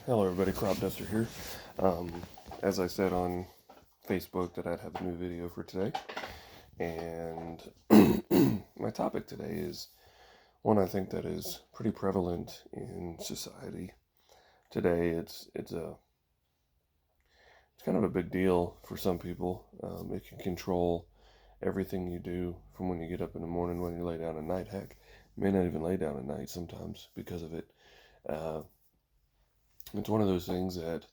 Hello, everybody. Crop Duster here. As I said on Facebook, that I'd have a new video for today, and my topic today is one I think that is pretty prevalent in society today. It's kind of a big deal for some people. It can control everything you do from when you get up in the morning, when you lay down at night. Heck, you may not even lay down at night sometimes because of it. Uh, it's one of those things that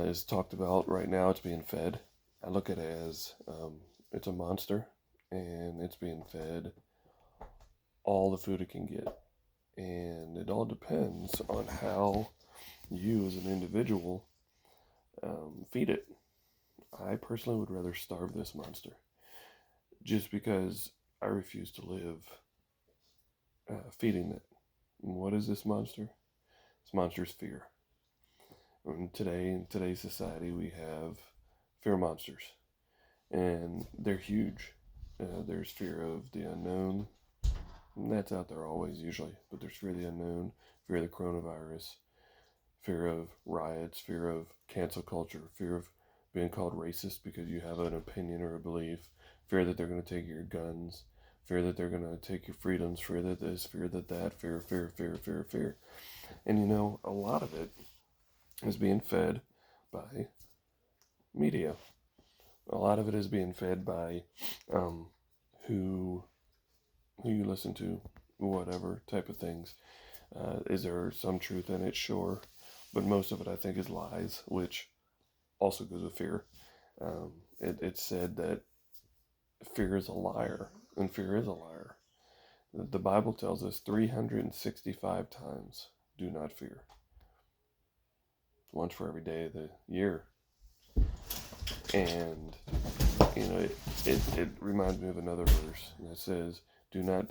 is talked about right now. It's being fed. I look at it as it's a monster, and it's being fed all the food it can get. And it all depends on how you, as an individual, feed it. I personally would rather starve this monster, just because I refuse to live feeding it. And what is this monster? This monster is fear. And today, in today's society, we have fear monsters, and they're huge. There's fear of the unknown, and that's out there always, usually. But there's fear of the unknown, fear of the coronavirus, fear of riots, fear of cancel culture, fear of being called racist because you have an opinion or a belief, fear that they're going to take your guns, fear that they're going to take your freedoms, fear that this, fear that that, fear. And a lot of it is being fed by media. A lot of it is being fed by who you listen to, whatever type of things. Is there some truth in it? Sure. But most of it, I think, is lies, which also goes with fear. It's said that fear is a liar, and fear is a liar. The Bible tells us 365 times, do not fear. Once for every day of the year. And, it reminds me of another verse that says, do not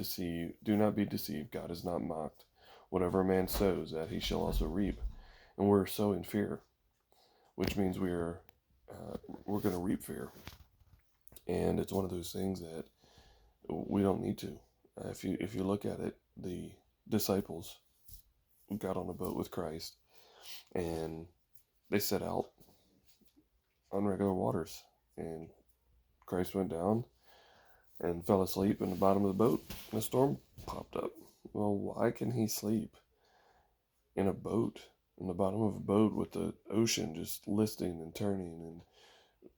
be deceived, God is not mocked. Whatever a man sows, that he shall also reap. And we're sowing fear, which means we're going to reap fear. And it's one of those things that we don't need to. If you look at it, the disciples got on a boat with Christ, and they set out on regular waters, and Christ went down and fell asleep in the bottom of the boat, and a storm popped up. Well, why can he sleep in a boat, in the bottom of a boat with the ocean just listing and turning and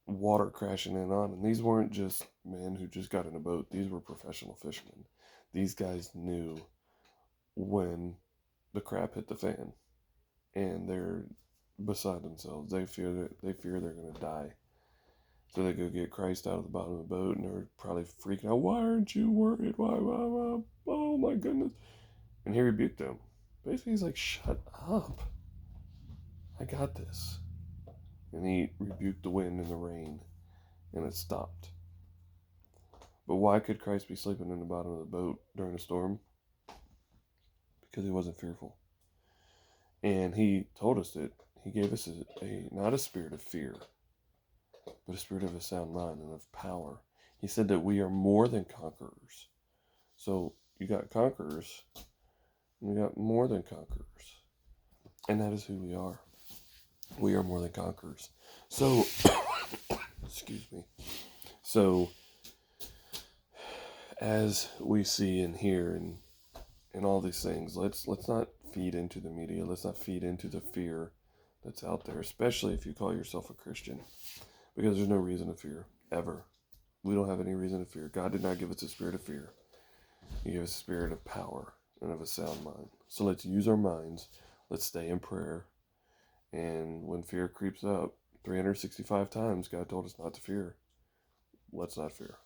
water crashing in on? And these weren't just men who just got in a boat. These were professional fishermen. These guys knew when the crap hit the fan, and they're beside themselves. They fear they're going to die. So they go get Christ out of the bottom of the boat, and they're probably freaking out. Why aren't you worried? Why? Oh my goodness! And he rebuked them. Basically, he's like, "Shut up! I got this." And he rebuked the wind and the rain, and it stopped. But why could Christ be sleeping in the bottom of the boat during a storm? Because he wasn't fearful. And he told us that he gave us not a spirit of fear, but a spirit of a sound mind and of power. He said that we are more than conquerors. So you got conquerors, and we got more than conquerors. And that is who we are. We are more than conquerors. So, excuse me. So, as we see and hear and all these things, let's not feed into the media. Let's not feed into the fear that's out there, especially if you call yourself a Christian, because there's no reason to fear, ever. We don't have any reason to fear. God did not give us a spirit of fear. He gave us a spirit of power and of a sound mind. So let's use our minds. Let's stay in prayer. And when fear creeps up, 365 times, God told us not to fear. Let's not fear.